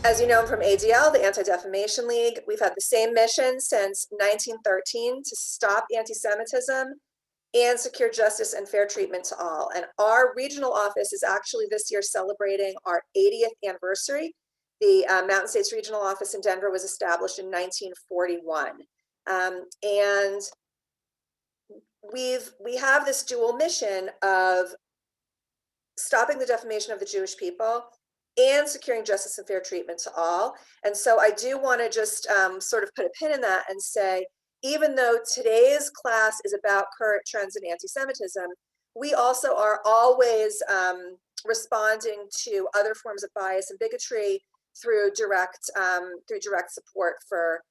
As you know, I'm from ADL, the Anti-Defamation League. We've had the same mission since 1913 to stop anti-Semitism and secure justice and fair treatment to all. And our regional office is actually this year celebrating our 80th anniversary. The Mountain States Regional Office in Denver was established in 1941. And we have this dual mission of stopping the defamation of the Jewish people and securing justice and fair treatment to all. And so I do want to just sort of put a pin in that and say, even though today's class is about current trends in anti-Semitism, we also are always responding to other forms of bias and bigotry through direct support for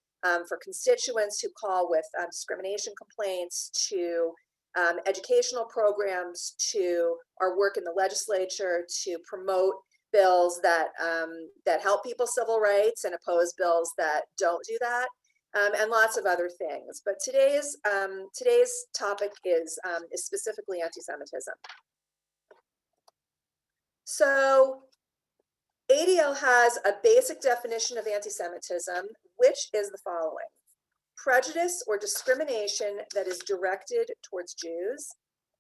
constituents who call with discrimination complaints, to educational programs, to our work in the legislature to promote bills that that help people's civil rights and oppose bills that don't do that, and lots of other things. But today's topic is specifically anti-Semitism. So ADL has a basic definition of anti-Semitism, which is the following: prejudice or discrimination that is directed towards Jews.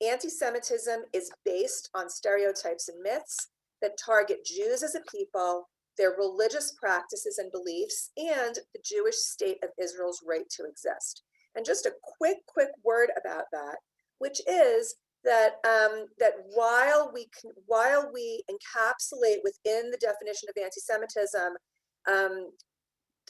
Anti-Semitism is based on stereotypes and myths that target Jews as a people, their religious practices and beliefs, and the Jewish state of Israel's right to exist. And just a quick word about that, which is that that while we encapsulate within the definition of anti-Semitism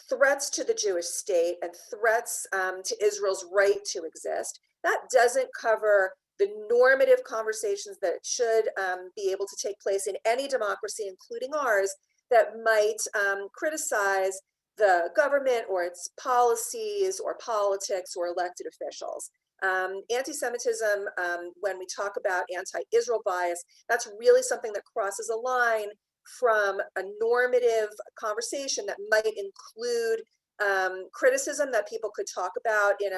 threats to the Jewish state and threats to Israel's right to exist, that doesn't cover the normative conversations that should be able to take place in any democracy, including ours, that might criticize the government or its policies or politics or elected officials. Anti-Semitism, when we talk about anti-Israel bias, that's really something that crosses a line from a normative conversation that might include criticism that people could talk about in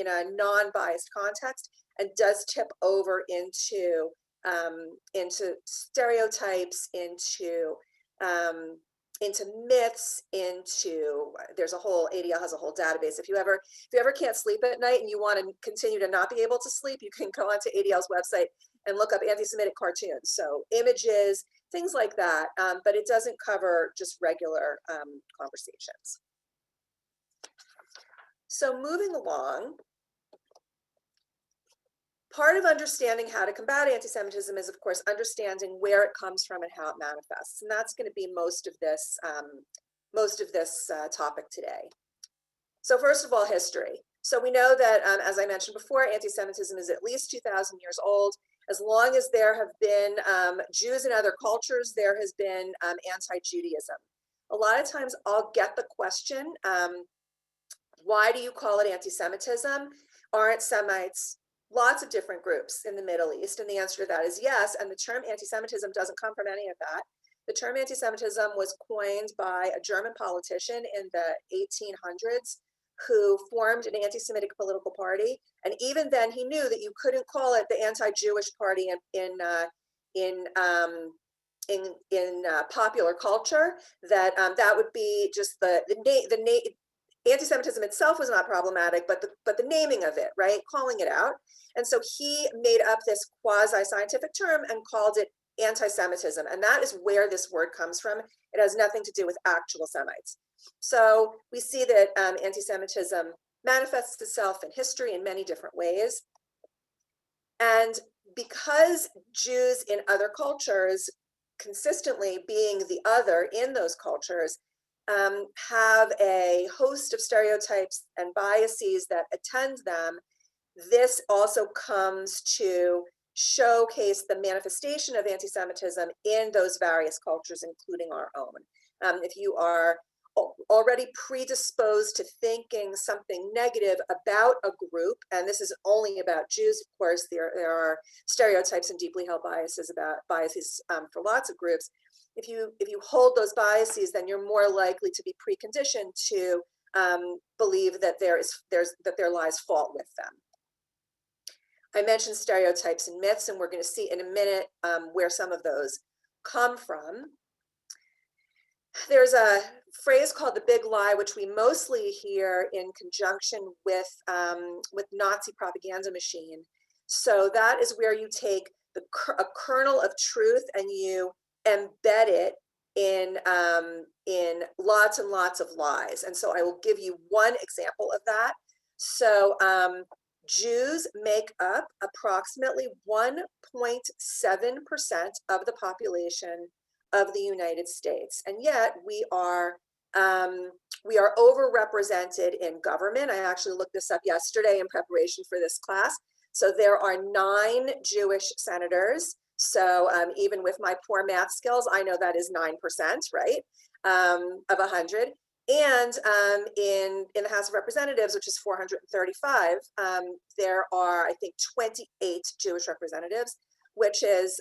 a non-biased context, and does tip over into stereotypes, into myths, there's a whole, ADL has a whole database. If you ever can't sleep at night and you want to continue to not be able to sleep, you can go onto ADL's website and look up anti-Semitic cartoons. So images, things like that, but it doesn't cover just regular conversations. So moving along, part of understanding how to combat anti-Semitism is, of course, understanding where it comes from and how it manifests. And that's going to be most of this topic today. So first of all, history. So we know that, as I mentioned before, anti-Semitism is at least 2,000 years old. As long as there have been Jews in other cultures, there has been anti-Judaism. A lot of times I'll get the question, why do you call it anti-Semitism? Aren't Semites lots of different groups in the Middle East? And the answer to that is yes. And the term anti-Semitism doesn't come from any of that. The term anti-Semitism was coined by a German politician in the 1800s who formed an anti-Semitic political party. And even then he knew that you couldn't call it the anti-Jewish party in popular culture, that that would be just the anti-Semitism itself was not problematic, but the naming of it, right, calling it out. And so he made up this quasi-scientific term and called it anti-Semitism, and that is where this word comes from. It has nothing to do with actual Semites. So we see that anti-Semitism manifests itself in history in many different ways. And because Jews in other cultures, consistently being the other in those cultures, have a host of stereotypes and biases that attend them, this also comes to showcase the manifestation of anti-Semitism in those various cultures, including our own. If you are already predisposed to thinking something negative about a group, and this is only about Jews, of course, there are stereotypes and deeply held biases for lots of groups. If you hold those biases, then you're more likely to be preconditioned to believe that there lies fault with them. I mentioned stereotypes and myths, and we're going to see in a minute where some of those come from. There's a phrase called the big lie, which we mostly hear in conjunction with Nazi propaganda machine. So that is where you take a kernel of truth and you embed it in lots and lots of lies. And so I will give you one example of that. So Jews make up approximately 1.7% of the population of the United States, and yet we are overrepresented in government. I actually looked this up yesterday in preparation for this class. So there are 9 Jewish senators. So even with my poor math skills, I know that is 9%, right, of 100. And in the House of Representatives, which is 435, there are, I think, 28 Jewish representatives, which is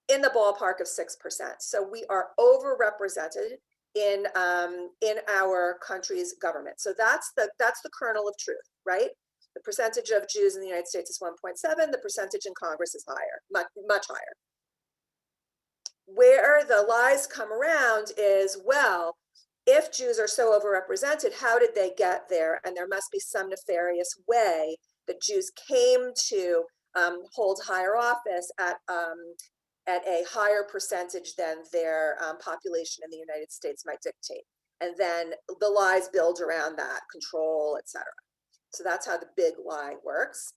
in the ballpark of 6%. So we are overrepresented in our country's government. So that's the kernel of truth, right? The percentage of Jews in the United States is 1.7. The percentage in Congress is higher, much higher. Where the lies come around is, well, if Jews are so overrepresented, how did they get there? And there must be some nefarious way that Jews came to hold higher office at a higher percentage than their population in the United States might dictate. And then the lies build around that, control, etc. So that's how the big lie works.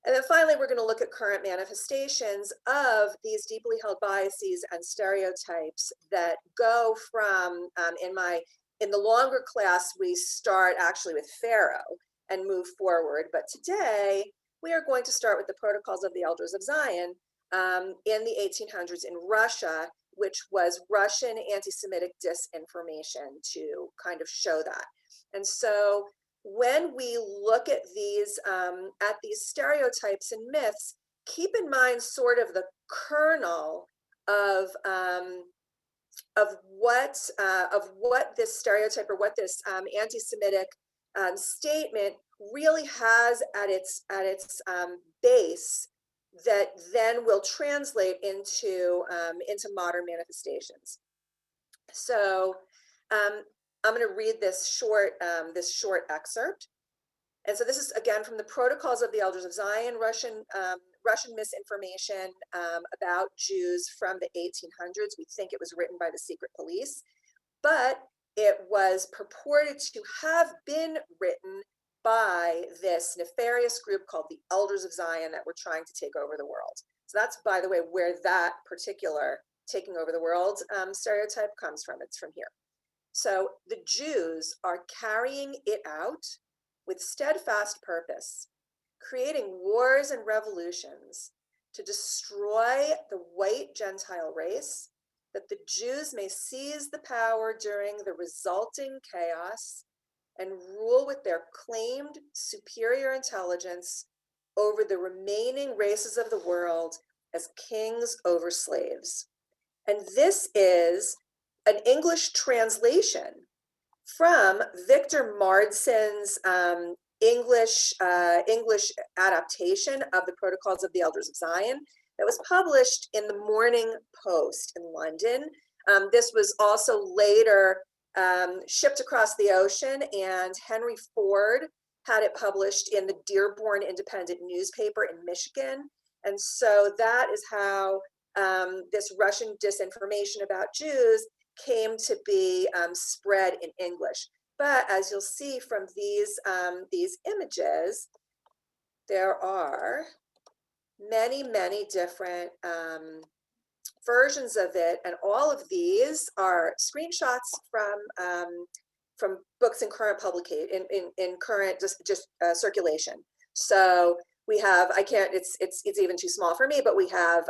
And then finally, we're going to look at current manifestations of these deeply held biases and stereotypes that go from, in the longer class, we start actually with Pharaoh and move forward. But today, we are going to start with the Protocols of the Elders of Zion in the 1800s in Russia, which was Russian anti-Semitic disinformation, to kind of show that. And so when we look at these stereotypes and myths, keep in mind sort of the kernel of what this stereotype or what this anti-Semitic statement really has at its base, that then will translate into modern manifestations. So I'm going to read this short excerpt. And so this is again from the Protocols of the Elders of Zion, Russian misinformation about Jews from the 1800s. We think it was written by the secret police, but it was purported to have been written by this nefarious group called the Elders of Zion that were trying to take over the world. So that's, by the way, where that particular taking over the world stereotype comes from. It's from here. So the Jews are carrying it out with steadfast purpose, creating wars and revolutions to destroy the white Gentile race, that the Jews may seize the power during the resulting chaos and rule with their claimed superior intelligence over the remaining races of the world as kings over slaves. And this is an English translation from Victor Mardson's English adaptation of the Protocols of the Elders of Zion that was published in the Morning Post in London. This was also later shipped across the ocean, and Henry Ford had it published in the Dearborn Independent newspaper in Michigan. And so that is how this Russian disinformation about Jews came to be spread in English. But as you'll see from these images, there are many, many different versions of it, and all of these are screenshots from books in current publication, in current circulation. So we have, it's even too small for me, but we've got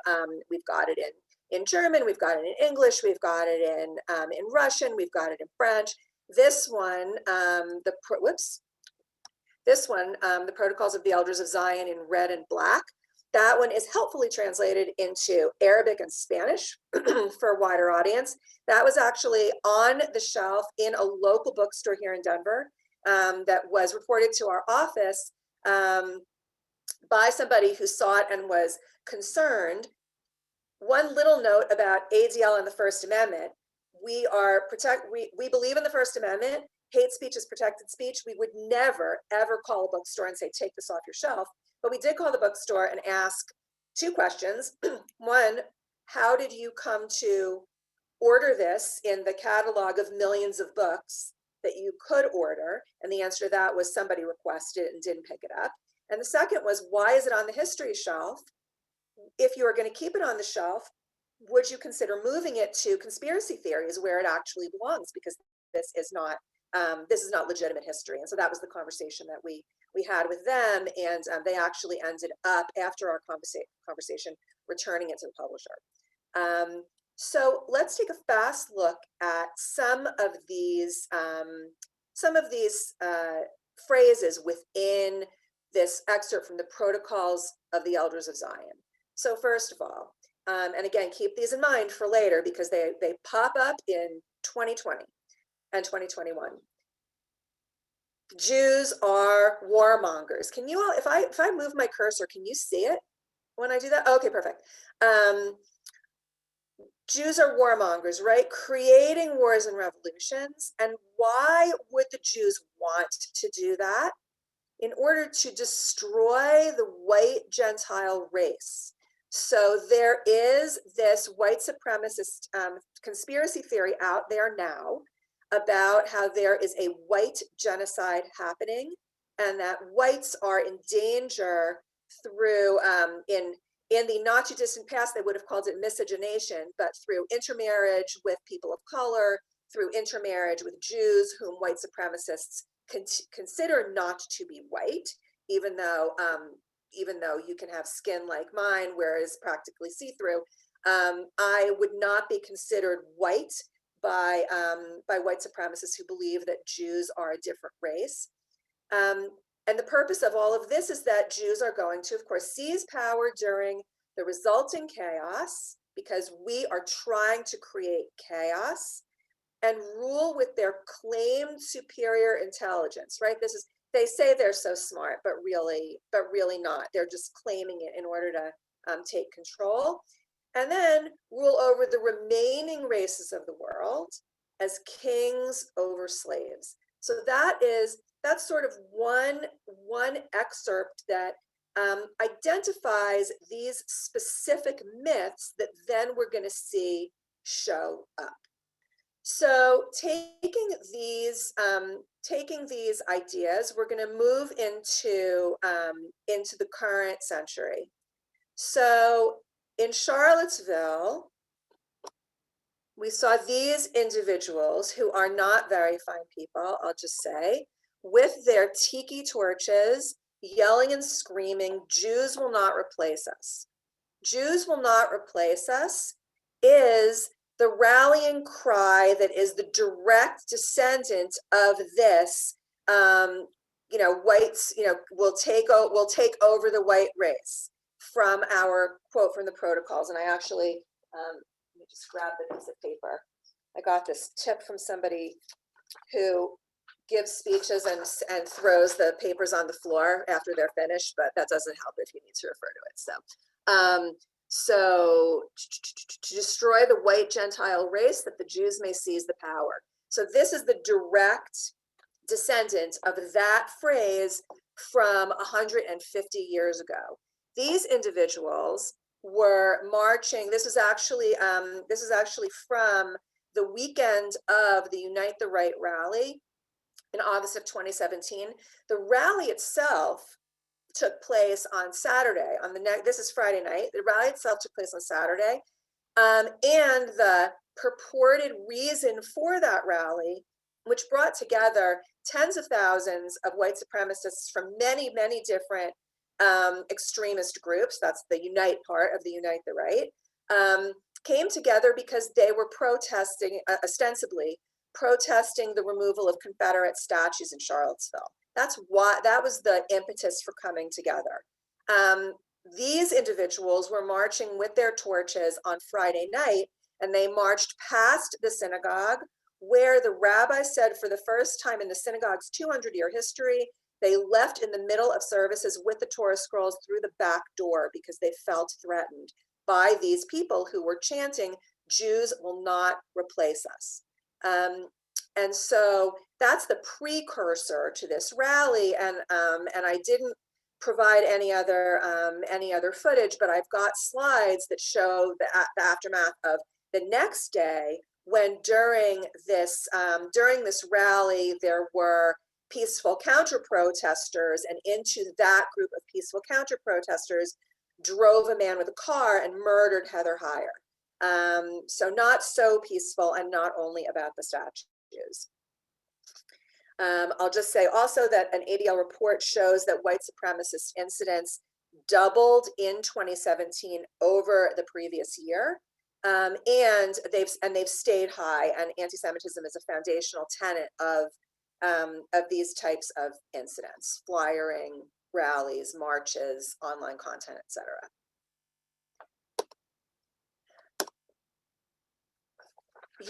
it in German, we've got it in English, we've got it in Russian, we've got it in French. This one, the Protocols of the Elders of Zion in red and black. That one is helpfully translated into Arabic and Spanish for a wider audience. That was actually on the shelf in a local bookstore here in Denver that was reported to our office by somebody who saw it and was concerned. One little note about ADL and the First Amendment. we believe in the First Amendment. Hate speech is protected speech. We would never, ever call a bookstore and say, take this off your shelf. But we did call the bookstore and ask two questions. One, how did you come to order this in the catalog of millions of books that you could order? And the answer to that was somebody requested it and didn't pick it up. And the second was, why is it on the history shelf? If you are going to keep it on the shelf, would you consider moving it to conspiracy theories where it actually belongs? Because this is not legitimate history. And so that was the conversation that we had with them, and they actually ended up, after our conversation, returning it to the publisher. So let's take a fast look at some of these phrases within this excerpt from the Protocols of the Elders of Zion. So first of all, and again, keep these in mind for later because they pop up in 2020 and 2021. Jews are warmongers. Can you all, if I move my cursor, can you see it when I do that? Okay, perfect. Jews are warmongers, right? Creating wars and revolutions. And why would the Jews want to do that? In order to destroy the white Gentile race. So there is this white supremacist conspiracy theory out there now about how there is a white genocide happening and that whites are in danger through, in the not too distant past, they would have called it miscegenation, but through intermarriage with people of color, through intermarriage with Jews, whom white supremacists consider not to be white, even though you can have skin like mine, whereas practically see-through. I would not be considered white by white supremacists who believe that Jews are a different race. And the purpose of all of this is that Jews are going to, of course, seize power during the resulting chaos, because we are trying to create chaos, and rule with their claimed superior intelligence, right? They say they're so smart, but really not. They're just claiming it in order to take control. And then rule over the remaining races of the world as kings over slaves. So that's sort of one excerpt that identifies these specific myths that then we're going to see show up. So taking these ideas, we're going to move into the current century. So in Charlottesville, we saw these individuals who are not very fine people, I'll just say, with their tiki torches, yelling and screaming, "Jews will not replace us." Jews will not replace us is the rallying cry that is the direct descendant of this, whites, will take over the white race, from our quote from the Protocols. And I actually, let me just grab the piece of paper. I got this tip from somebody who gives speeches and throws the papers on the floor after they're finished, but that doesn't help if you need to refer to it. So to destroy the white Gentile race, that the Jews may seize the power. So this is the direct descendant of that phrase from 150 years ago. These individuals were marching. This is actually from the weekend of the Unite the Right rally in August of 2017. The rally itself took place on Saturday. This is Friday night. The rally itself took place on Saturday, and the purported reason for that rally, which brought together tens of thousands of white supremacists from many, many different extremist groups, that's the Unite part of the Unite the Right, came together because they were protesting, ostensibly protesting the removal of Confederate statues in Charlottesville. That was the impetus for coming together. These individuals were marching with their torches on Friday night, and they marched past the synagogue, where the rabbi said, for the first time in the synagogue's 200-year history, they left in the middle of services with the Torah scrolls through the back door because they felt threatened by these people who were chanting, Jews will not replace us. And so that's the precursor to this rally. And I didn't provide any other footage, but I've got slides that show the aftermath of the next day, when during this rally there were peaceful counter protesters, and into that group of peaceful counter protesters drove a man with a car and murdered Heather Heyer. So not so peaceful, and not only about the statues. I'll just say also that an ADL report shows that white supremacist incidents doubled in 2017 over the previous year. And they've stayed high, and anti-Semitism is a foundational tenet of these types of incidents: flyering, rallies, marches, online content, etc.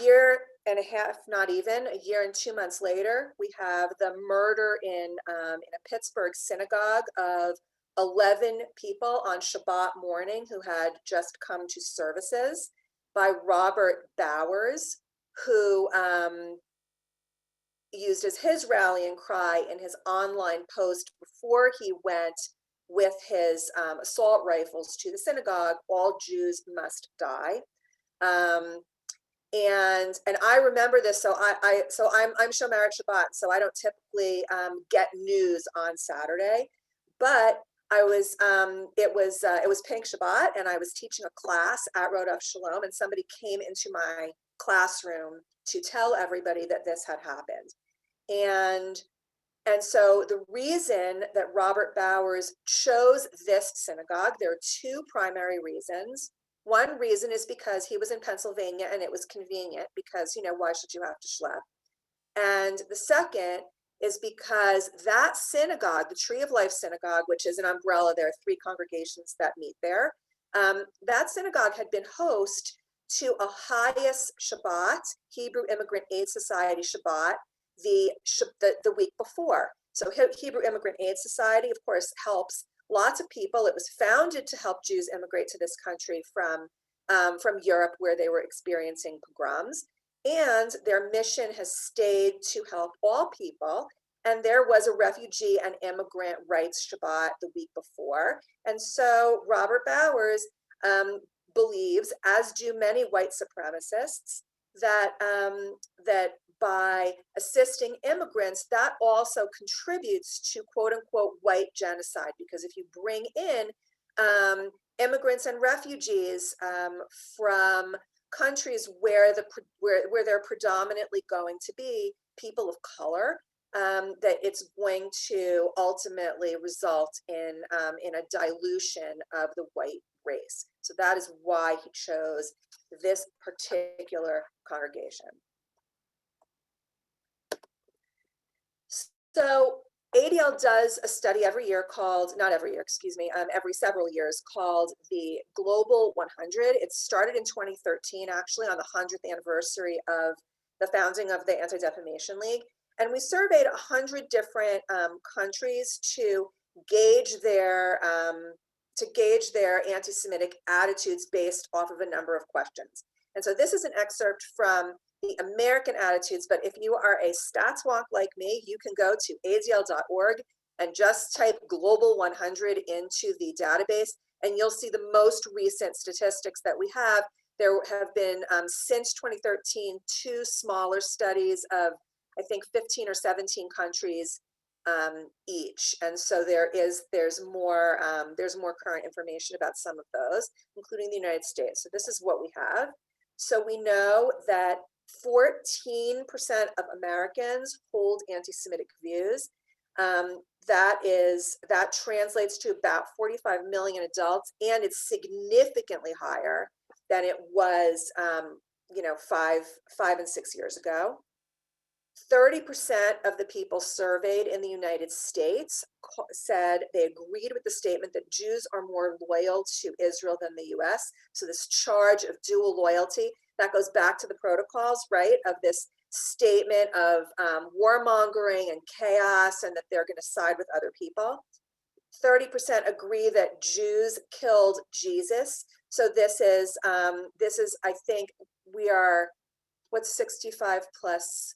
Year and a half, not even a year and 2 months later, we have the murder in a Pittsburgh synagogue of 11 people on Shabbat morning who had just come to services by Robert Bowers, who used as his rallying cry in his online post before he went with his assault rifles to the synagogue: "All Jews must die." And I remember this. So I'm Shomer Shabbat, so I don't typically get news on Saturday, but it was Pink Shabbat, and I was teaching a class at Rodef Shalom, and somebody came into my classroom to tell everybody that this had happened. And so the reason that Robert Bowers chose this synagogue, there are two primary reasons. One reason is because he was in Pennsylvania and it was convenient, because, why should you have to schlep? And the second is because that synagogue, the Tree of Life Synagogue, which is an umbrella, there are 3 congregations that meet there. That synagogue had been host to a Highest Shabbat, Hebrew Immigrant Aid Society Shabbat, the week before. So Hebrew Immigrant Aid Society, of course, helps lots of people. It was founded to help Jews immigrate to this country from Europe, where they were experiencing pogroms. And their mission has stayed to help all people. And there was a refugee and immigrant rights Shabbat the week before. And so Robert Bowers believes, as do many white supremacists, that by assisting immigrants, that also contributes to quote unquote white genocide, because if you bring in immigrants and refugees from countries where they're predominantly going to be people of color, that it's going to ultimately result in a dilution of the white race. So that is why he chose this particular congregation. So ADL does a study every year called, not every year, excuse me, every several years, called the Global 100. It started in 2013, actually, on the 100th anniversary of the founding of the Anti-Defamation League. And we surveyed 100 different countries to gauge their anti-Semitic attitudes based off of a number of questions. And so this is an excerpt from the American attitudes, but if you are a stats wonk like me, you can go to adl.org and just type Global 100 into the database, and you'll see the most recent statistics that we have. There have been, since 2013, 2 smaller studies of, I think, 15 or 17 countries each. And so there's more current information about some of those, including the United States. So this is what we have. So we know that 14% of Americans hold anti-Semitic views. That translates to about 45 million adults, and it's significantly higher than it was, 5 and 6 years ago. 30% of the people surveyed in the United States said they agreed with the statement that Jews are more loyal to Israel than the US. So this charge of dual loyalty, that goes back to the protocols, right, of this statement of warmongering and chaos, and that they're going to side with other people. 30% agree that Jews killed Jesus. So this is, I think, we are, what's 65 plus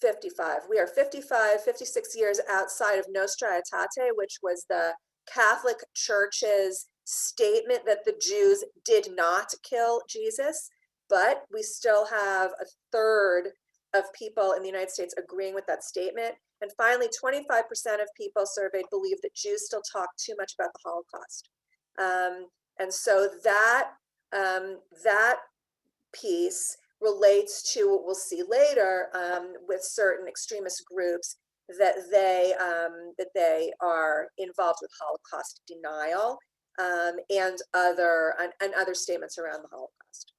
55? We are 56 years outside of Nostra Aetate, which was the Catholic Church's statement that the Jews did not kill Jesus, but we still have a third of people in the United States agreeing with that statement. And finally, 25% of people surveyed believe that Jews still talk too much about the Holocaust. And so that piece relates to what we'll see later with certain extremist groups, that they are involved with Holocaust denial and other statements around the Holocaust.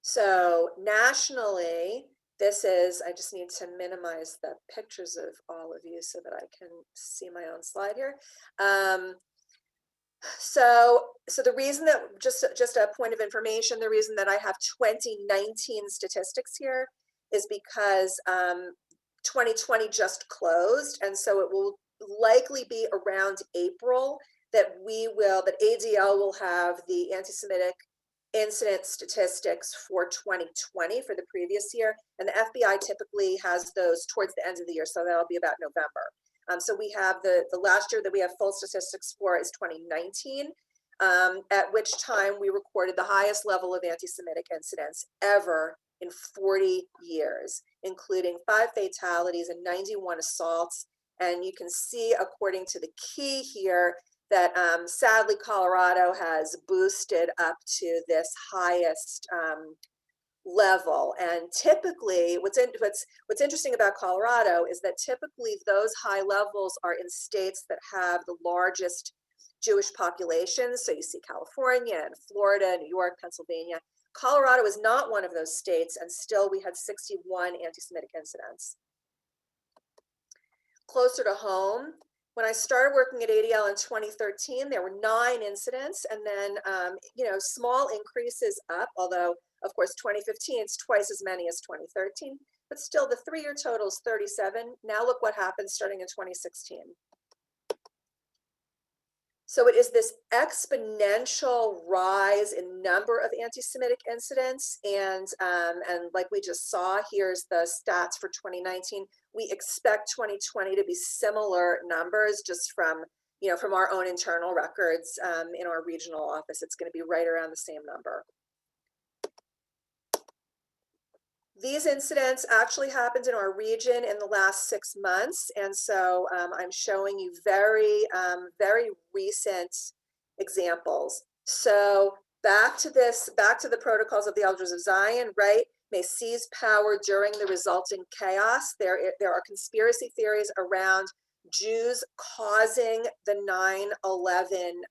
So nationally, this is, I just need to minimize the pictures of all of you so that I can see my own slide here. So the reason that, just a point of information, the reason that I have 2019 statistics here is because 2020 just closed, and so it will likely be around April that ADL will have the anti-Semitic incident statistics for 2020 for the previous year, and the FBI typically has those towards the end of the year, so that'll be about November. So we have the last year that we have full statistics for is 2019, at which time we recorded the highest level of anti-Semitic incidents ever in 40 years, including 5 fatalities and 91 assaults. And you can see, according to the key here, that sadly Colorado has boosted up to this highest level. And typically, what's interesting about Colorado is that typically those high levels are in states that have the largest Jewish populations. So you see California and Florida, New York, Pennsylvania. Colorado is not one of those states, and still we had 61 anti-Semitic incidents. Closer to home, when I started working at ADL in 2013, there were 9 incidents, and then small increases up, although of course 2015 it's twice as many as 2013, but still the 3-year total is 37. Now look what happened starting in 2016. So it is this exponential rise in number of anti-Semitic incidents, and like we just saw, here's the stats for 2019. We expect 2020 to be similar numbers, just from our own internal records in our regional office. It's going to be right around the same number. These incidents actually happened in our region in the last 6 months, and so I'm showing you very recent examples. So back to the protocols of the Elders of Zion, right? May seize power during the resulting chaos. There are conspiracy theories around Jews causing the 9/11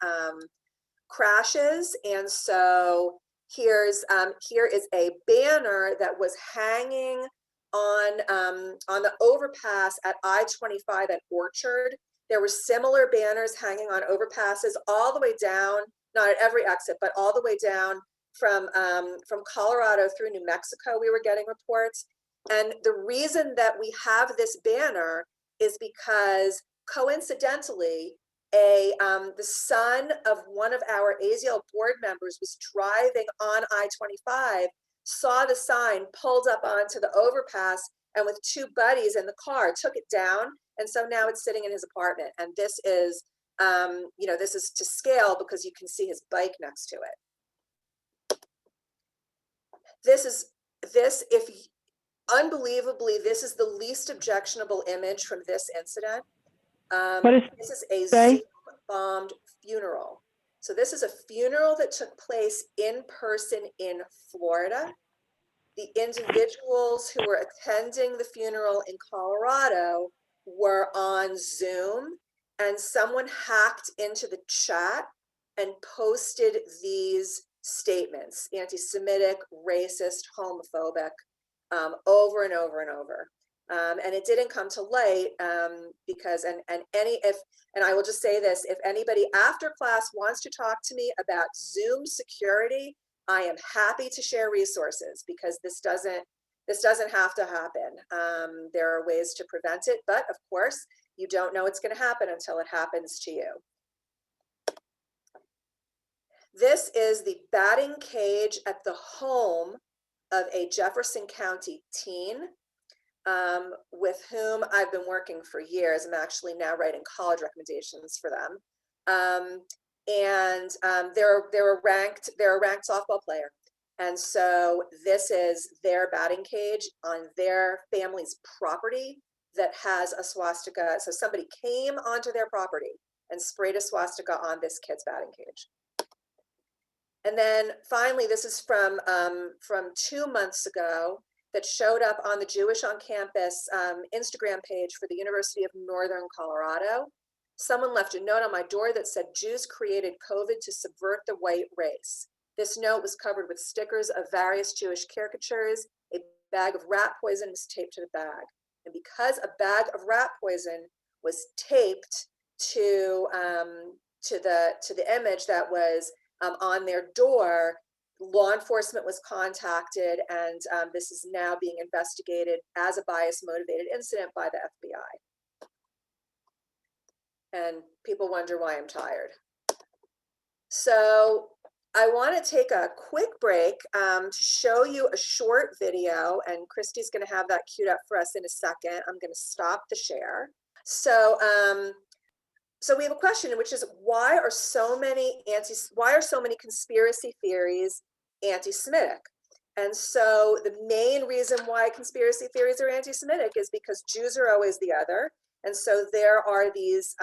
crashes, and so here is a banner that was hanging on the overpass at I-25 at Orchard. There were similar banners hanging on overpasses all the way down, not at every exit, but all the way down from Colorado through New Mexico. We were getting reports, and the reason that we have this banner is because coincidentally, the son of one of our AZL board members was driving on I-25, saw the sign, pulled up onto the overpass, and with 2 buddies in the car, took it down. And so now it's sitting in his apartment. And this is, this is to scale because you can see his bike next to it. Unbelievably, this is the least objectionable image from this incident. This is a Zoom-bombed funeral. So this is a funeral that took place in person in Florida. The individuals who were attending the funeral in Colorado were on Zoom, and someone hacked into the chat and posted these statements, anti-Semitic, racist, homophobic, over and over and over. And it didn't come to light because, and I will just say this, if anybody after class wants to talk to me about Zoom security, I am happy to share resources, because this doesn't have to happen. There are ways to prevent it, but of course, you don't know it's going to happen until it happens to you. This is the batting cage at the home of a Jefferson County teen with whom I've been working for years. I'm actually now writing college recommendations for them. They're a ranked softball player. And so this is their batting cage on their family's property that has a swastika. So somebody came onto their property and sprayed a swastika on this kid's batting cage. And then finally, this is from 2 months ago, that showed up on the Jewish on Campus Instagram page for the University of Northern Colorado. Someone left a note on my door that said, "Jews created COVID to subvert the white race." This note was covered with stickers of various Jewish caricatures. A bag of rat poison was taped to the bag. And because a bag of rat poison was taped to the image that was on their door, law enforcement was contacted, and this is now being investigated as a bias-motivated incident by the FBI. And people wonder why I'm tired. So I want to take a quick break to show you a short video, and Christy's going to have that queued up for us in a second. I'm going to stop the share. So we have a question, which is, why are so many conspiracy theories anti-Semitic? And so the main reason why conspiracy theories are anti-Semitic is because Jews are always the other. And so there are these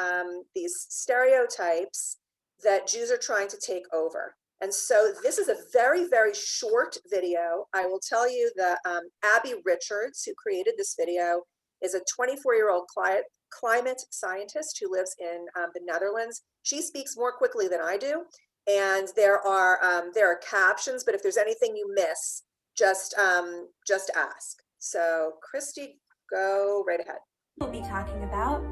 stereotypes that Jews are trying to take over. And so this is a very, very short video. I will tell you that Abby Richards, who created this video, is a 24-year-old climate scientist who lives in the Netherlands. She speaks more quickly than I do, and there are captions, but if there's anything you miss, just ask. So Christy, go right ahead. We'll be talking about,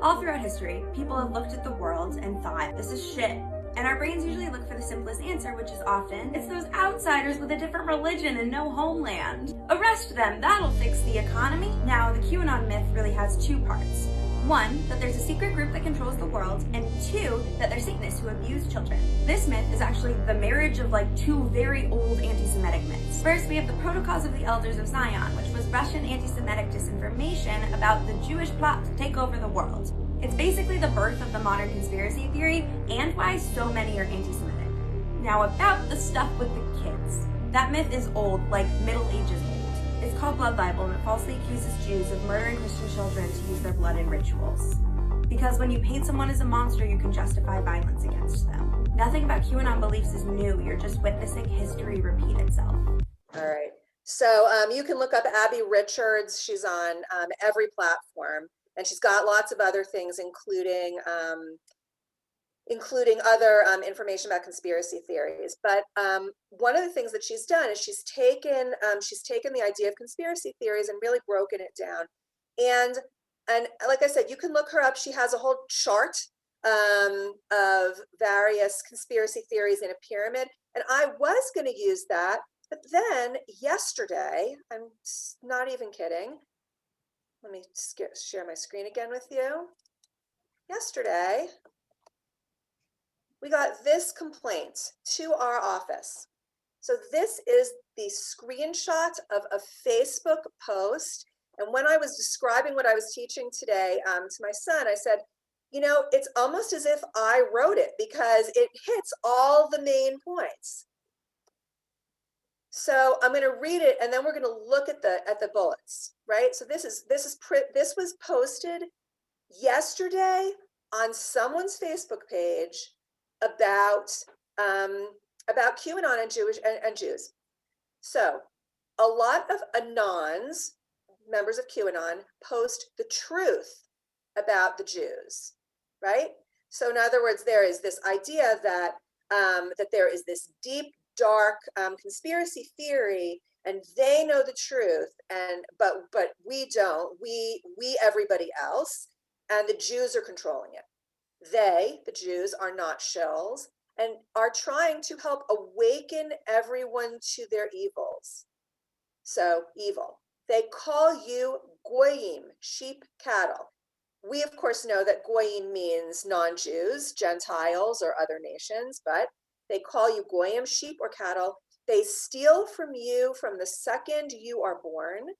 all throughout history, people have looked at the world and thought, this is shit. And our brains usually look for the simplest answer, which is often, it's those outsiders with a different religion and no homeland. Arrest them, that'll fix the economy. Now, the QAnon myth really has two parts. One, that there's a secret group that controls the world, and two, that they're Satanists who abuse children. This myth is actually the marriage of like two very old anti-Semitic myths. First, we have the Protocols of the Elders of Zion, which was Russian anti-Semitic disinformation about the Jewish plot to take over the world. It's basically the birth of the modern conspiracy theory and why so many are anti-Semitic. Now about the stuff with the kids. That myth is old, like Middle Ages old. It's called Blood Libel, and it falsely accuses Jews of murdering Christian children to use their blood in rituals. Because when you paint someone as a monster, you can justify violence against them. Nothing about QAnon beliefs is new. You're just witnessing history repeat itself. All right. So you can look up Abby Richards. She's on every platform, and she's got lots of other things, including other information about conspiracy theories. But one of the things that she's done is she's taken the idea of conspiracy theories and really broken it down. And like I said, you can look her up. She has a whole chart of various conspiracy theories in a pyramid. And I was going to use that, but then yesterday, I'm not even kidding. Let me share my screen again with you. Yesterday, we got this complaint to our office. So this is the screenshot of a Facebook post. And when I was describing what I was teaching today to my son, I said, you know, it's almost as if I wrote it because it hits all the main points. So I'm going to read it, and then we're going to look at the bullets, right? So this was posted yesterday on someone's Facebook page about QAnon and Jews. So a lot of Anons, members of QAnon, post the truth about the Jews, right? So in other words, there is this idea that that there is this deep, dark conspiracy theory, and they know the truth, but we don't. We everybody else, and the Jews are controlling it. They, the Jews, are not shills and are trying to help awaken everyone to their evils. So evil. They call you goyim, sheep, cattle. We, of course, know that goyim means non-Jews, Gentiles, or other nations, but they call you goyim, sheep or cattle. They steal from you from the second you are born.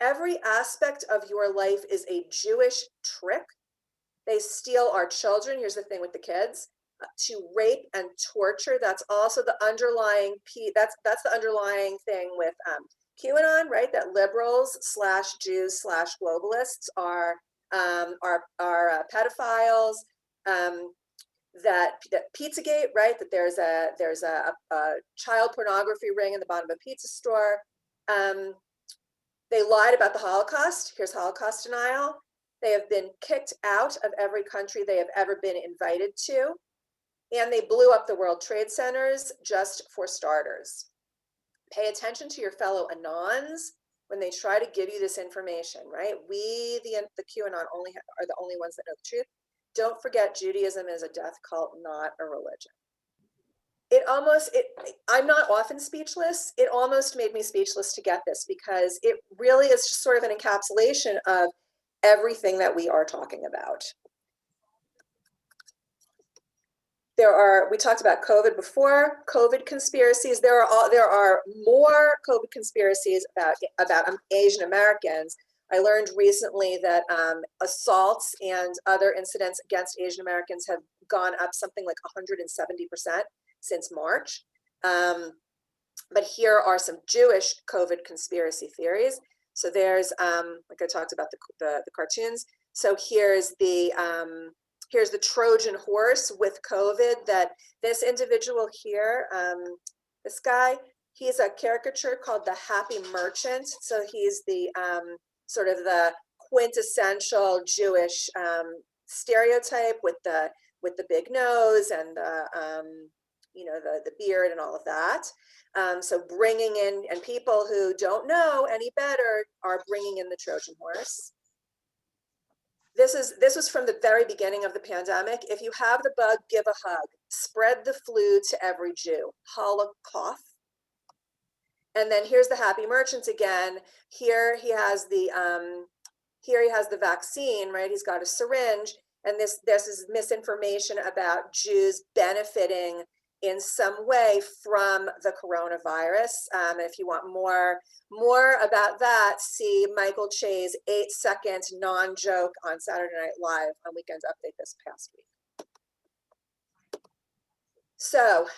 Every aspect of your life is a Jewish trick. They steal our children. Here's the thing with the kids, to rape and torture. That's also the underlying that's the underlying thing with QAnon, right? That liberals slash Jews slash globalists are pedophiles. That Pizzagate, right? That there's a child pornography ring in the bottom of a pizza store. They lied about the Holocaust. Here's Holocaust denial. They have been kicked out of every country they have ever been invited to. And they blew up the World Trade Centers, just for starters. Pay attention to your fellow Anons when they try to give you this information, right? We, the QAnon, are the only ones that know the truth. Don't forget, Judaism is a death cult, not a religion. I'm not often speechless. It almost made me speechless to get this, because it really is just sort of an encapsulation of everything that we are talking about. We talked about COVID before, COVID conspiracies. There are more COVID conspiracies about Asian Americans. I learned recently that assaults and other incidents against Asian Americans have gone up something like 170% since March. But here are some Jewish COVID conspiracy theories. So there's, like I talked about the cartoons. So here's the Trojan horse with COVID, that this individual here, this guy, he's a caricature called the Happy Merchant. So he's the sort of the quintessential Jewish stereotype with the big nose and the beard and all of that. So bringing in, and people who don't know any better are bringing in the Trojan horse. This was from the very beginning of the pandemic. If you have the bug, give a hug. Spread the flu to every Jew. Holocaust. And then here's the Happy Merchant again. Here he has the vaccine, right? He's got a syringe, and this is misinformation about Jews benefiting in some way from the coronavirus. If you want more about that, see Michael Che's 8-second non-joke on Saturday Night Live on Weekend Update this past week. So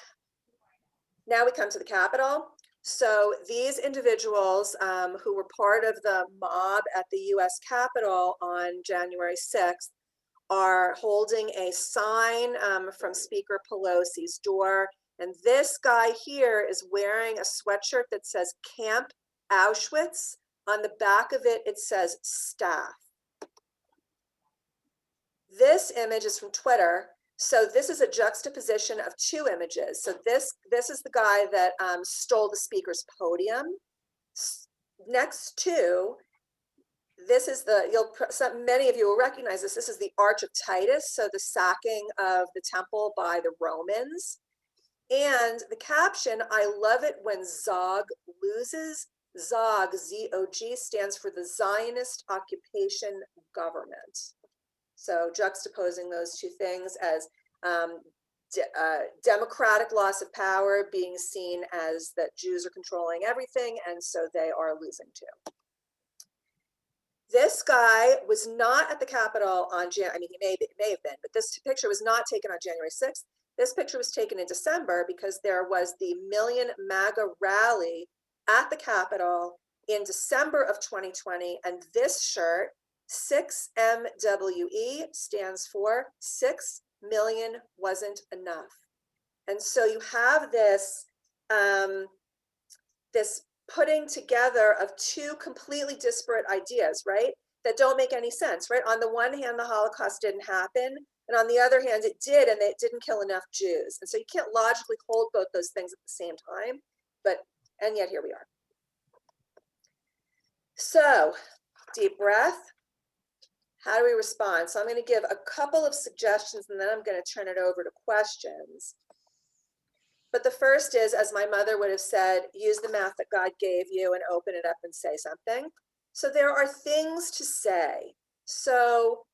now we come to the Capitol. So these individuals who were part of the mob at the US Capitol on January 6th are holding a sign from Speaker Pelosi's door. And this guy here is wearing a sweatshirt that says Camp Auschwitz. On the back of it, it says staff. This image is from Twitter. So this is a juxtaposition of two images. So this is the guy that stole the speaker's podium. Next to, this is many of you will recognize this. This is the Arch of Titus, so the sacking of the temple by the Romans. And the caption, I love it when Zog loses. Zog, Z-O-G, stands for the Zionist Occupation Government. So juxtaposing those two things as democratic loss of power being seen as that Jews are controlling everything, and so they are losing too. This guy was not at the Capitol on he may have been, but this picture was not taken on January 6th. This picture was taken in December because there was the Million MAGA rally at the Capitol in December of 2020, and this shirt, 6MWE, stands for 6 million wasn't enough. And so you have this this putting together of two completely disparate ideas, right? That don't make any sense, right? On the one hand, the Holocaust didn't happen, and on the other hand, it did, and it didn't kill enough Jews. And so you can't logically hold both those things at the same time, and yet here we are. So, deep breath. How do we respond? So I'm going to give a couple of suggestions, and then I'm going to turn it over to questions. But the first is, as my mother would have said, use the mouth that God gave you and open it up and say something. So there are things to say. So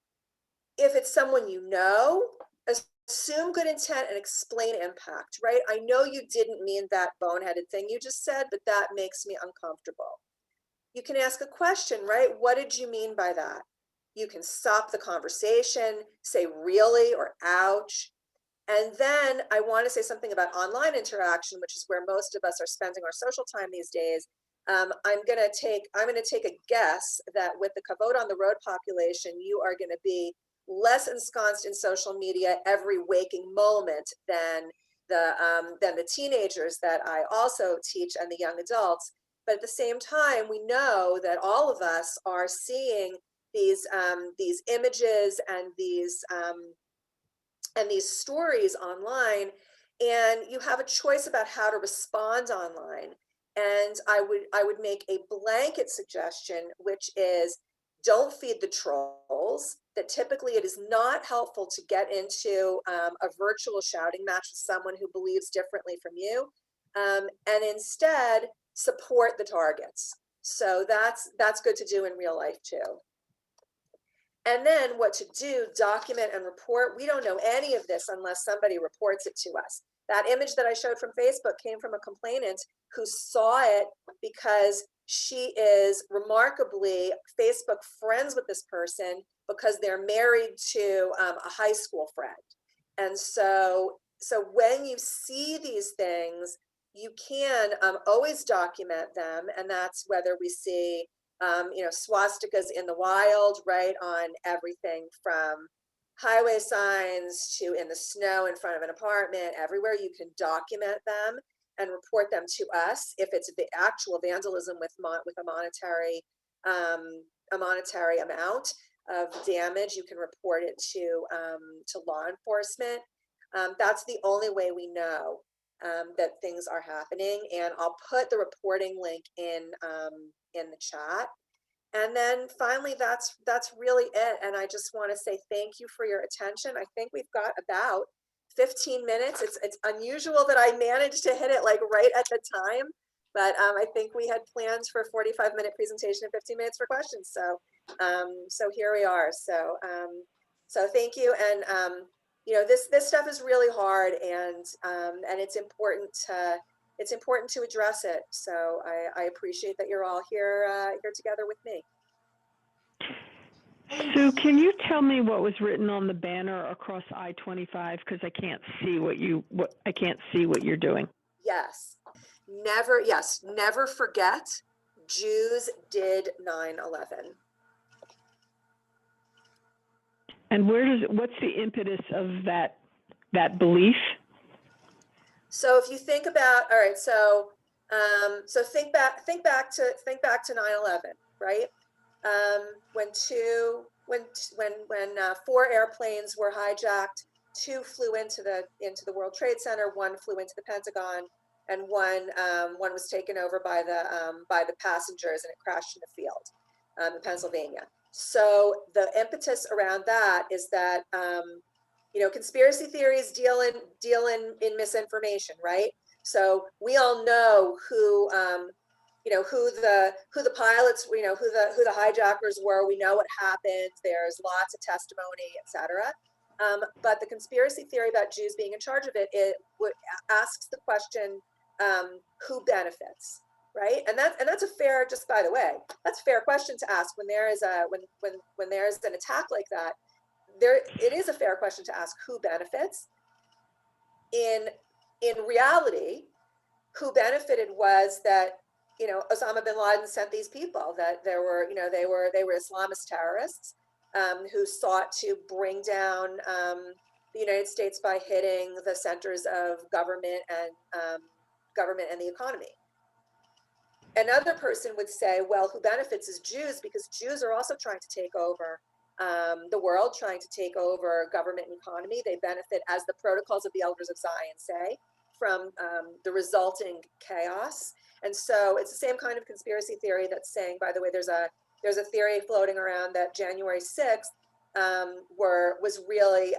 if it's someone you know, assume good intent and explain impact, right? I know you didn't mean that boneheaded thing you just said, but that makes me uncomfortable. You can ask a question, right? What did you mean by that? You can stop the conversation, say really or ouch. And then I want to say something about online interaction, which is where most of us are spending our social time these days. I'm gonna take a guess that with the Kavod on the road population, you are going to be less ensconced in social media every waking moment than the teenagers that I also teach and the young adults. But at the same time, we know that all of us are seeing these images and these stories online, and you have a choice about how to respond online. And I would make a blanket suggestion, which is don't feed the trolls. That typically it is not helpful to get into a virtual shouting match with someone who believes differently from you, and instead support the targets. So that's good to do in real life too. And then what to do, document and report. We don't know any of this unless somebody reports it to us. That image that I showed from Facebook came from a complainant who saw it because she is remarkably Facebook friends with this person because they're married to a high school friend. And so when you see these things, you can always document them. And that's whether we see swastikas in the wild, right, on everything from highway signs to in the snow in front of an apartment, everywhere you can document them and report them to us. If it's the actual vandalism with a monetary amount of damage, you can report it to law enforcement. That's the only way we know that things are happening. And I'll put the reporting link in the chat. And then finally, that's really it. And I just want to say thank you for your attention. I think we've got about 15 minutes. It's unusual that I managed to hit it like right at the time, but I think we had plans for a 45-minute presentation and 15 minutes for questions. So here we are. So thank you. And this stuff is really hard, and it's important to address it. So I appreciate that you're all here together with me. Sue, can you tell me what was written on the banner across I-25? Because I can't see what you're doing. Yes, never forget. Jews did 9/11. And what's the impetus of that belief? So if you think about, all right, so think back to 9/11, right? When 4 airplanes were hijacked, 2 flew into the World Trade Center, 1 flew into the Pentagon, and one was taken over by the passengers, and it crashed in a field in Pennsylvania. So the impetus around that is that conspiracy theories deal in misinformation, right? So we all know who the pilots, who the hijackers were. We know what happened. There's lots of testimony, etc. But the conspiracy theory about Jews being in charge of it asks the question, who benefits, right? And that's a fair, just by the way, that's a fair question to ask when there is when there's an attack like that. It is a fair question to ask who benefits. In reality, who benefited was that Osama bin Laden sent these people, that they were Islamist terrorists who sought to bring down the United States by hitting the centers of government and the economy. Another person would say, well, who benefits is Jews, because Jews are also trying to take over the world, trying to take over government and economy. They benefit, as the protocols of the elders of Zion say, from the resulting chaos. And so it's the same kind of conspiracy theory that's saying, by the way, there's a theory floating around that January 6th was really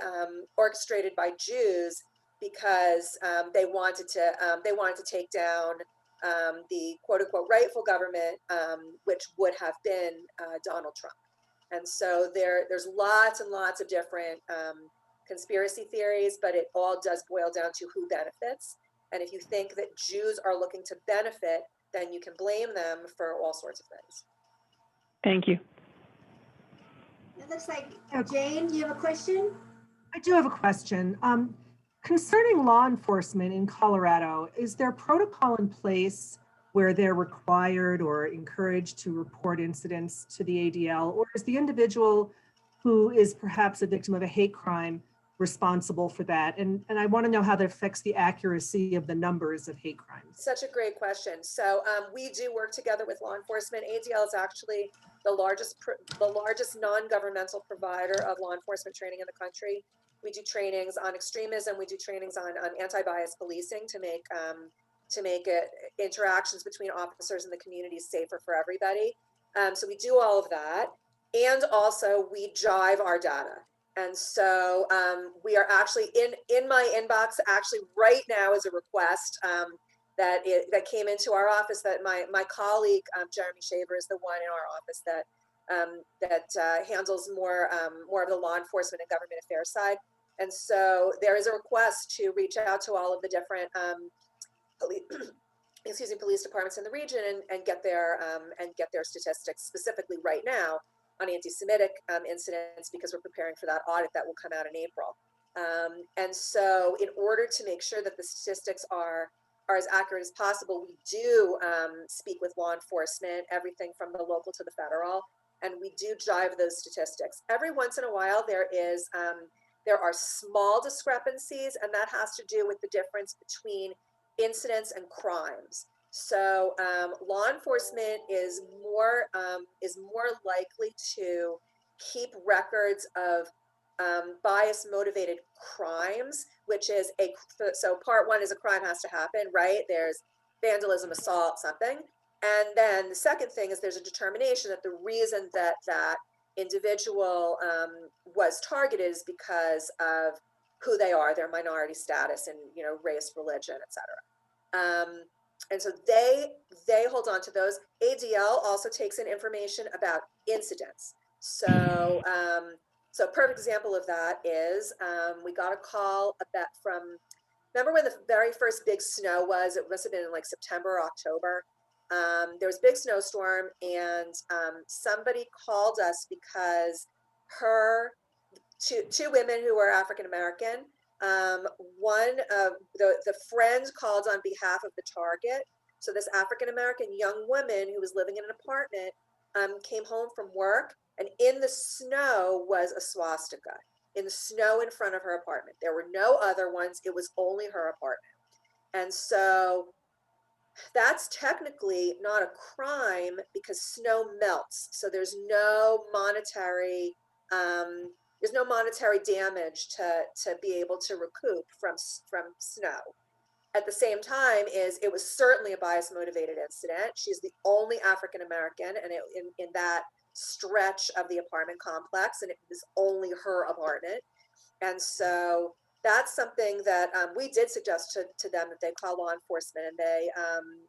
orchestrated by Jews because they wanted to take down the quote unquote rightful government, which would have been Donald Trump. And so there's lots and lots of different conspiracy theories, but it all does boil down to who benefits. And if you think that Jews are looking to benefit, then you can blame them for all sorts of things. Thank you. It looks like, Jane, you have a question? I do have a question. Concerning law enforcement in Colorado, is there protocol in place where they're required or encouraged to report incidents to the ADL, or is the individual who is perhaps a victim of a hate crime responsible for that? And I want to know how that affects the accuracy of the numbers of hate crimes. Such a great question. So we do work together with law enforcement. ADL is actually the largest non-governmental provider of law enforcement training in the country. We do trainings on extremism. We do trainings on anti-bias policing to make interactions between officers and the community safer for everybody. So we do all of that. And also we drive our data. And so we are actually in my inbox actually right now is a request that came into our office that my colleague, Jeremy Shaver, is the one in our office that handles more of the law enforcement and government affairs side. And so there is a request to reach out to all of the different police departments in the region and get their statistics specifically right now on anti-Semitic incidents, because we're preparing for that audit that will come out in April. And so in order to make sure that the statistics are as accurate as possible, we do speak with law enforcement, everything from the local to the federal, and we do drive those statistics. Every once in a while, there are small discrepancies, and that has to do with the difference between incidents and crimes. So law enforcement is more likely to keep records of bias motivated crimes, which is so part one is a crime has to happen, right? There's vandalism, assault, something. And then the second thing is there's a determination that the reason that that individual was targeted is because of who they are, their minority status, and race, religion, etc. And so they hold on to those. ADL also takes in information about incidents. So so a perfect example of that is we got a call from, remember when the very first big snow was? It must have been in like September or October. There was a big snowstorm, and somebody called us because two women who were African American. One of the friend called on behalf of the target. So this African American young woman who was living in an apartment came home from work, and in the snow was a swastika in the snow in front of her apartment. There were no other ones. It was only her apartment. And so that's technically not a crime because snow melts. So there's no monetary damage to be able to recoup from snow. At the same time, it was certainly a bias motivated incident. She's the only African American, and in that stretch of the apartment complex, and it was only her apartment. And so that's something that we did suggest to them that they call law enforcement, and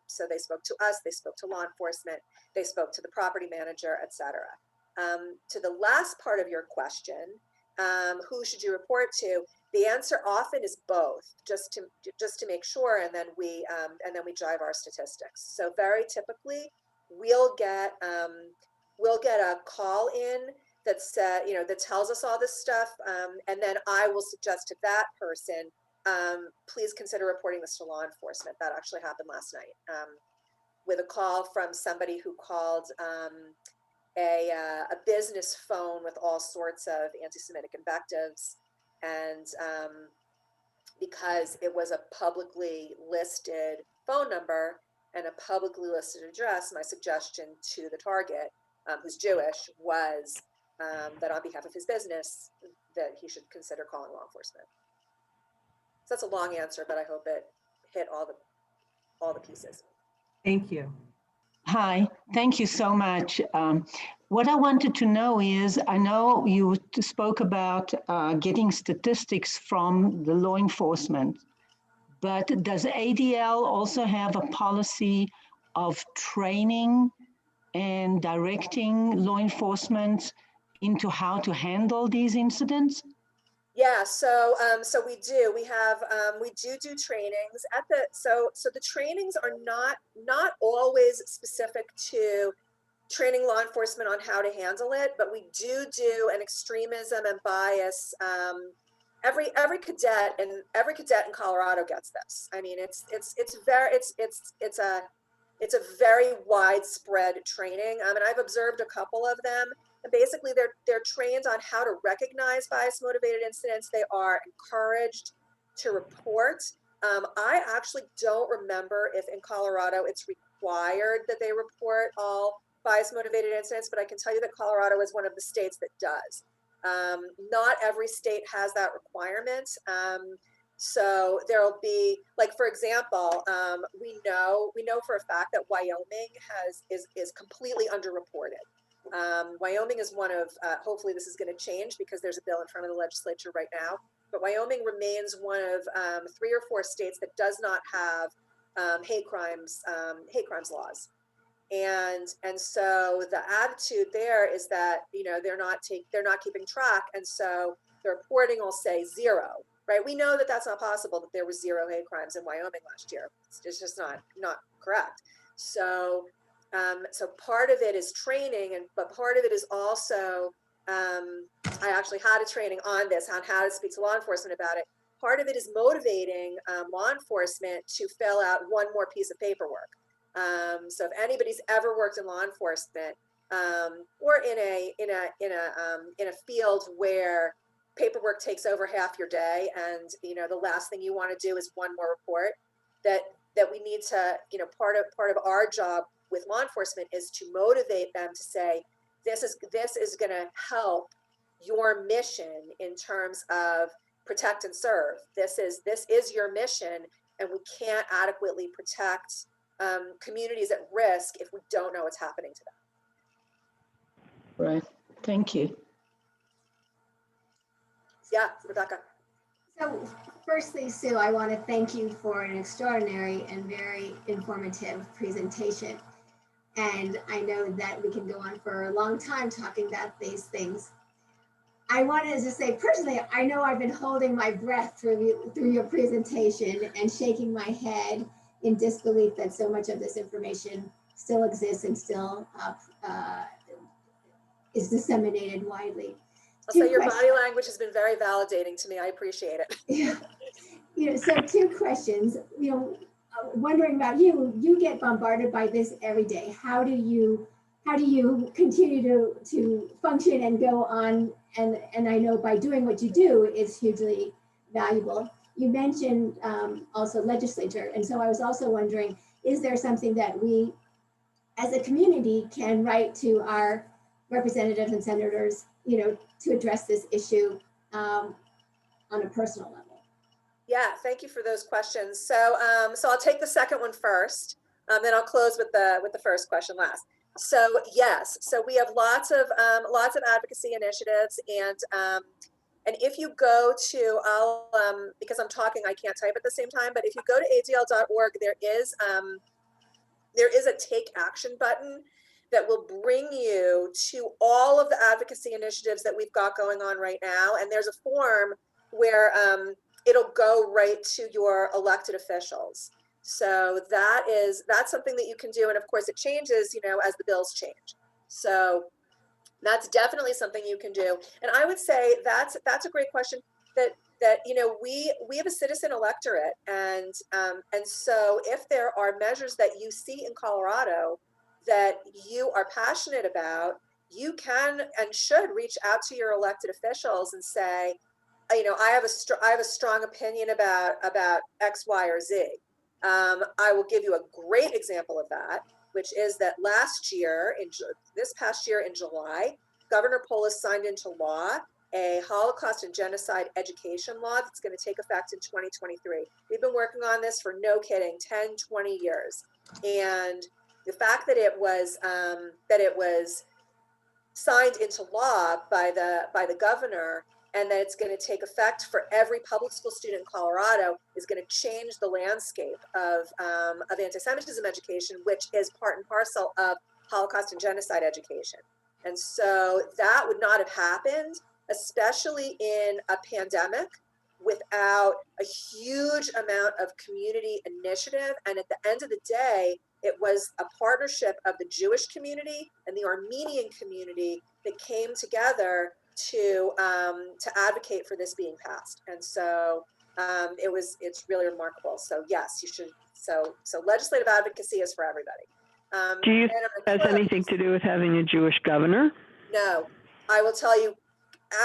so they spoke to us, they spoke to law enforcement, they spoke to the property manager, etc. To the last part of your question, who should you report to? The answer often is both, just to make sure, and then we drive our statistics. So very typically, we'll get a call in that that tells us all this stuff, and then I will suggest to that person, please consider reporting this to law enforcement. That actually happened last night with a call from somebody who called a business phone with all sorts of anti-Semitic invectives, and because it was a publicly listed phone number and a publicly listed address, my suggestion to the target, who's Jewish, was that on behalf of his business, that he should consider calling law enforcement. So that's a long answer, but I hope it hit all the pieces. Thank you. Hi, thank you so much. What I wanted to know is, I know you spoke about getting statistics from the law enforcement, but does ADL also have a policy of training and directing law enforcement into how to handle these incidents? Yeah, so we do. We do trainings at the so the trainings are not always specific to training law enforcement on how to handle it, but we do an extremism and bias. Every cadet in Colorado gets this. I mean, it's a very widespread training. And I've observed a couple of them. And basically, they're trained on how to recognize bias motivated incidents. They are encouraged to report. I actually don't remember if in Colorado it's required that they report all bias motivated incidents, but I can tell you that Colorado is one of the states that does. Not every state has that requirement. So there'll be, like, for example, we know for a fact that Wyoming is completely underreported. Wyoming is one of, hopefully this is going to change because there's a bill in front of the legislature right now, but Wyoming remains one of 3 or 4 states that does not have hate crimes laws. And so the attitude there is that, you know, they're not keeping track, and so the reporting will say 0, right? We know that that's not possible, that there was 0 hate crimes in Wyoming last year. It's just not correct. So so part of it is training, but part of it is also I actually had a training on this, on how to speak to law enforcement about it. Part of it is motivating law enforcement to fill out one more piece of paperwork. So if anybody's ever worked in law enforcement or in a field where paperwork takes over half your day, and you know the last thing you want to do is one more report, that we need to, you know, part of our job with law enforcement is to motivate them to say, this is going to help your mission in terms of protect and serve. This is your mission, and we can't adequately protect communities at risk if we don't know what's happening to them. Right. Thank you. Yeah, Rebecca. So firstly, Sue, I want to thank you for an extraordinary and very informative presentation. And I know that we can go on for a long time talking about these things. I wanted to just say personally, I know I've been holding my breath through your presentation and shaking my head in disbelief that so much of this information still exists and still is disseminated widely. I'll say your body language has been very validating to me. I appreciate it. Yeah. You know, so 2 questions. You know, wondering about you. You get bombarded by this every day. How do you continue to function and go on? And I know by doing what you do is hugely valuable. You mentioned also legislature, and so I was also wondering, is there something that we, as a community, can write to our representatives and senators, you know, to address this issue on a personal level? Yeah, thank you for those questions. So so I'll take the second one first, then I'll close with the first question last. So yes, so we have lots of advocacy initiatives, and if you go to, I'll because I'm talking, I can't type at the same time, but if you go to adl.org, there is a take action button that will bring you to all of the advocacy initiatives that we've got going on right now. And there's a form where it'll go right to your elected officials. So that's something that you can do. And of course it changes, you know, as the bills change. So that's definitely something you can do. And I would say that's a great question, that you know, we have a citizen electorate, and so if there are measures that you see in Colorado that you are passionate about, you can and should reach out to your elected officials and say, you know, I have a strong opinion about X, Y, or Z. I will give you a great example of that, which is that this past year in July, Governor Polis signed into law a Holocaust and genocide education law that's going to take effect in 2023. We've been working on this for, no kidding, 10, 20 years. And the fact that it was signed into law by the governor, and that it's going to take effect for every public school student in Colorado, is going to change the landscape of anti-Semitism education, which is part and parcel of Holocaust and genocide education. And so that would not have happened, especially in a pandemic, without a huge amount of community initiative. And at the end of the day, it was a partnership of the Jewish community and the Armenian community that came together to advocate for this being passed. And so it's really remarkable. So yes, you should. So legislative advocacy is for everybody. Do you think it has anything to do with having a Jewish governor? No, I will tell you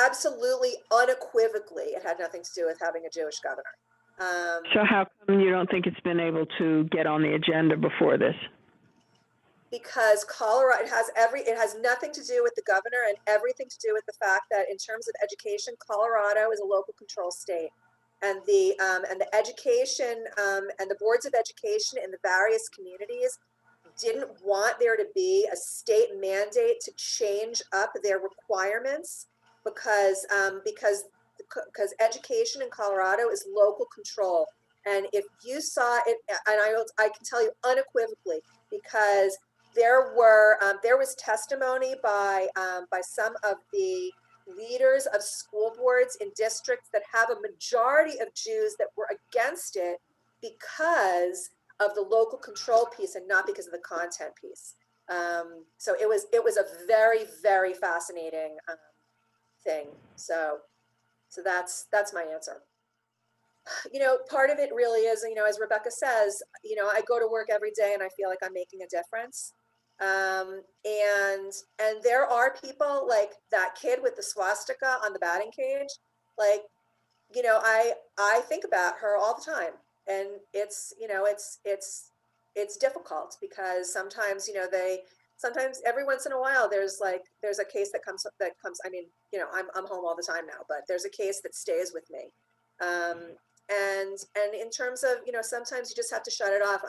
absolutely unequivocally, it had nothing to do with having a Jewish governor. So how come you don't think it's been able to get on the agenda before this? Because Colorado, it has nothing to do with the governor and everything to do with the fact that in terms of education, Colorado is a local control state. And the education and the boards of education in the various communities didn't want there to be a state mandate to change up their requirements because education in Colorado is local control. And if you saw it, and I can tell you unequivocally, because there was testimony by some of the leaders of school boards in districts that have a majority of Jews that were against it because of the local control piece and not because of the content piece. So it was a very, very fascinating thing. So that's my answer. Part of it really is, as Rebecca says, I go to work every day and I feel like I'm making a difference. And there are people like that kid with the swastika on the batting cage. Like, I think about her all the time, and it's difficult because sometimes, sometimes every once in a while there's a case that comes, I mean, I'm home all the time now, but there's a case that stays with me. And in terms of, sometimes you just have to shut it off.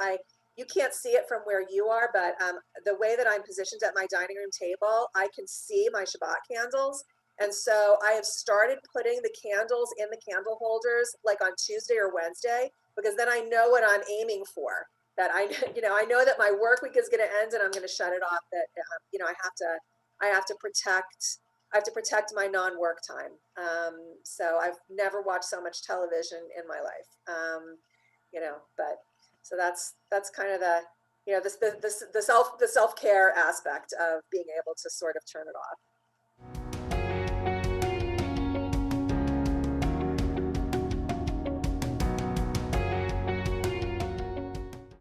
You can't see it from where you are, but the way that I'm positioned at my dining room table, I can see my Shabbat candles. And so I have started putting the candles in the candle holders like on Tuesday or Wednesday, because then I know what I'm aiming for. That I know that my work week is going to end and I'm going to shut it off. That I have to protect my non-work time. So I've never watched so much television in my life. But so that's kind of the self-care aspect of being able to sort of turn it off.